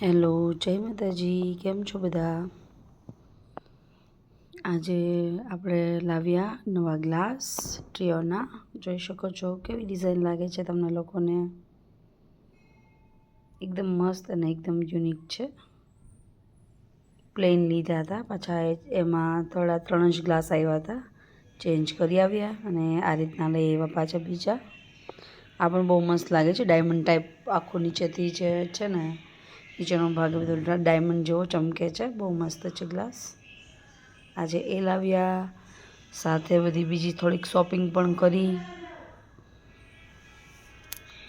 Hello, જય માતાજી. કેમ છો બધા? આજે આપણે લાવ્યા નવા ગ્લાસ ટ્રીઓના. જોઈ શકો છો કેવી ડિઝાઇન લાગે છે તમને લોકોને. એકદમ મસ્ત અને એકદમ યુનિક છે. પ્લેન લીધા હતા, પાછા એમાં થોડા 3 જ ગ્લાસ આવ્યા હતા, ચેન્જ કરી આવ્યા અને આ રીતના લઈ આવ્યા પાછા બીજા. આ પણ બહુ મસ્ત લાગે છે, ડાયમંડ ટાઈપ આખું નીચેથી જે છે ને નીચેનો ભાગ બધો ડાયમંડ જેવો ચમકે છે, બહુ મસ્ત છે ગ્લાસ. આજે એ લાવ્યા, સાથે બધી બીજી થોડીક શોપિંગ પણ કરી.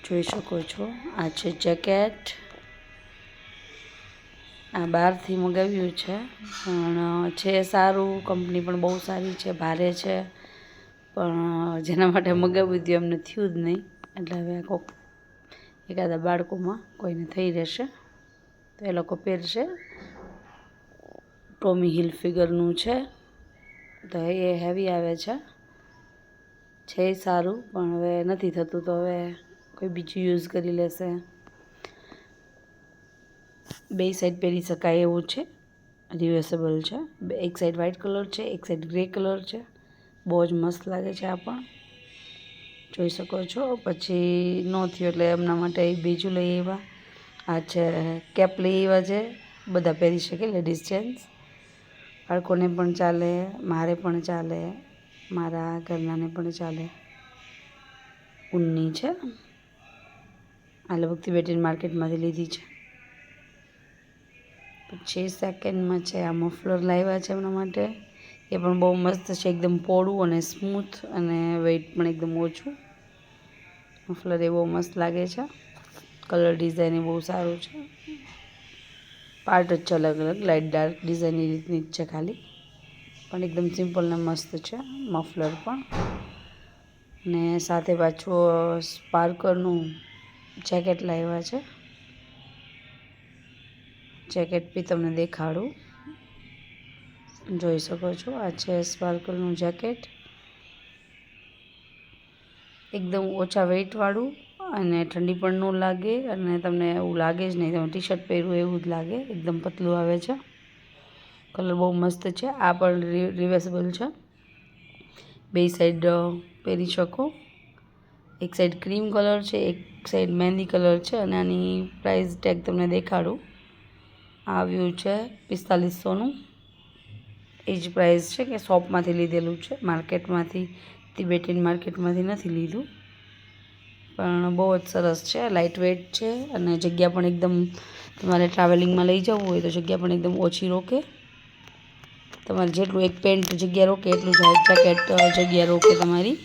જોઈ શકો છો આ છે જેકેટ. આ બહારથી મગાવ્યું છે પણ છે સારું, કંપની પણ બહુ સારી છે, ભારે છે, પણ જેના માટે મગાવ્યું હતું એમને થયું જ નહીં, એટલે હવે કોક એકાદા બાળકોમાં કોઈને થઈ રહેશે તો એ લોકો પહેરશે. ટોમી હિલ ફિગરનું છે, તો એ હેવી આવે છે સારું, પણ હવે નથી થતું તો હવે કોઈ બીજું યુઝ કરી લેશે. બે સાઈડ પહેરી શકાય એવું છે, રિવર્સેબલ છે. એક સાઈડ વ્હાઇટ કલર છે, એક સાઈડ ગ્રે કલર છે. બહુ જ મસ્ત લાગે છે આ પણ, જોઈ શકો છો. પછી ન થયું એટલે એમના માટે બીજું લઈ આવ્યા. આ છે કેપ લઈ આવ્યા છે, બધા પહેરી શકે, લેડીઝ જેન્ટ્સ. બાળકોને પણ ચાલે, મારે પણ ચાલે, મારા ઘરનાને પણ ચાલે. ઊનની છે, આ લગભગ તિબેટીયન માર્કેટમાંથી લીધી છે. પછી સેકન્ડમાં છે આ મફલર લાવ્યા છે એમના માટે. એ પણ બહુ મસ્ત છે, એકદમ પહોળું અને સ્મૂથ અને વેઇટ પણ એકદમ ઓછું. મફલર એ બહુ મસ્ત લાગે છે, કલર ડિઝાઇન એ બહુ સારું છે. પાર્ટ જ છે અલગ અલગ, લાઇટ ડાર્ક ડિઝાઇન એ રીતની જ છે ખાલી, પણ એકદમ સિમ્પલ ને મસ્ત છે મફલર પણ. ને સાથે પાછું સ્પાર્કરનું જેકેટ લાવ્યા છે. જેકેટ બી તમને દેખાડું, જોઈ શકો છો. આ છે સ્પાર્કલનું જેકેટ, એકદમ ઓછા વેઇટવાળું, અને ઠંડી પણ ન લાગે અને તમને એવું લાગે જ નહીં તમે ટી શર્ટ પહેર્યું એવું જ લાગે. એકદમ પતલું આવે છે, કલર બહુ મસ્ત છે. આ પણ રિવર્સેબલ છે, બે સાઈડ પહેરી શકો. એક સાઈડ ક્રીમ કલર છે, એક સાઈડ મહેંદી કલર છે, અને આની પ્રાઇસ ટેગ તમને દેખાડું. આવ્યું છે 4500નું. એ જ પ્રાઇસ છે કે શોપમાંથી લીધેલું છે, માર્કેટમાંથી, તિબેટીયન માર્કેટમાંથી નથી લીધું. પણ બહુ જ સરસ છે, લાઇટ વેઇટ છે, અને જગ્યા પણ એકદમ, તમારે ટ્રાવેલિંગમાં લઈ જવું હોય તો જગ્યા પણ એકદમ ઓછી રોકે. તમારે જેટલું એક પેન્ટ જગ્યા રોકે એટલું જ જેકેટ જગ્યા રોકે તમારી.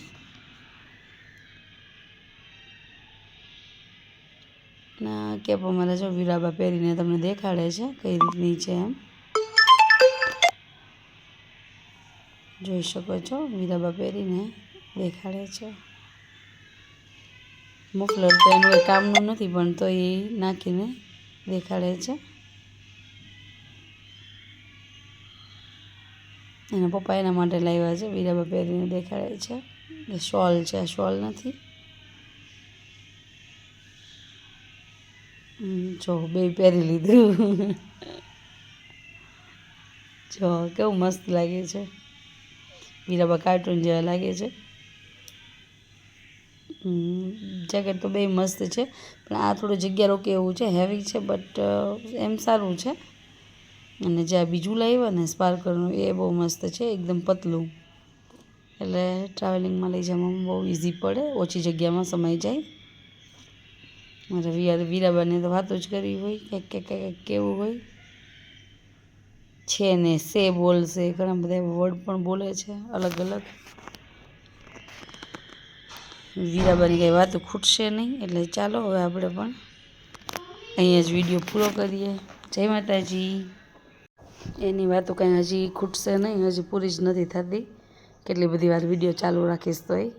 ના કેપ અમારે જો વીરાબા પહેરીને તમને દેખાડે છે કઈ રીતની છે એમ, જોઈ શકો છો. વીરાબા પહેરીને દેખાડે છે. મફલર તો એનું એ કામનું નથી, પણ તો એ નાખીને દેખાડે છે. એના પપ્પા એના માટે લાવ્યા છે, વીરાબા પહેરીને દેખાડે છે. એ શોલ છે, આ શોલ નથી. જો બે પહેરી લીધું. જો કેવું મસ્ત લાગે છે, વીરાબા કાર્ટૂન જેવા લાગે છે. જેકેટ તો બે મસ્ત છે, પણ આ થોડું જગ્યા રોકે એવું છે, હેવી છે, બટ એમ સારું છે. અને જે આ બીજું લાવ્યા ને સ્પાર્કરનું, એ બહુ મસ્ત છે, એકદમ પતલું, એટલે ટ્રાવેલિંગમાં લઈ જવામાં બહુ ઇઝી પડે, ઓછી જગ્યામાં સમાઈ જાય. મારે વીરાબાને તો વાતો જ કરવી હોય, કંઈક કેવું હોય છે ને, સે બોલશે, ઘણા બધા વર્ડ પણ બોલે છે અલગ અલગ. વીરાબાની કંઈ વાતો ખૂટશે નહીં, એટલે ચાલો હવે આપણે પણ અહીંયા જ વિડીયો પૂરો કરીએ. જય માતાજી. એની વાતો કંઈ હજી ખૂટશે નહીં, હજી પૂરી જ નથી થતી. કેટલી બધી વાર વિડીયો ચાલુ રાખીશ તોય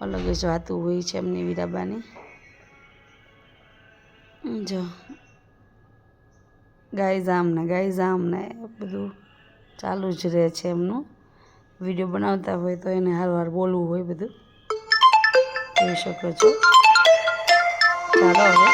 અલગ જ વાતો હોય છે એમની વીરાબાની. જો ગાઈઝ આમને બધું ચાલુ જ રહે છે એમનું. વિડીયો બનાવતા હોય તો એને હારવાર બોલવું હોય બધું, જોઈ શકો છો. ચાલો હવે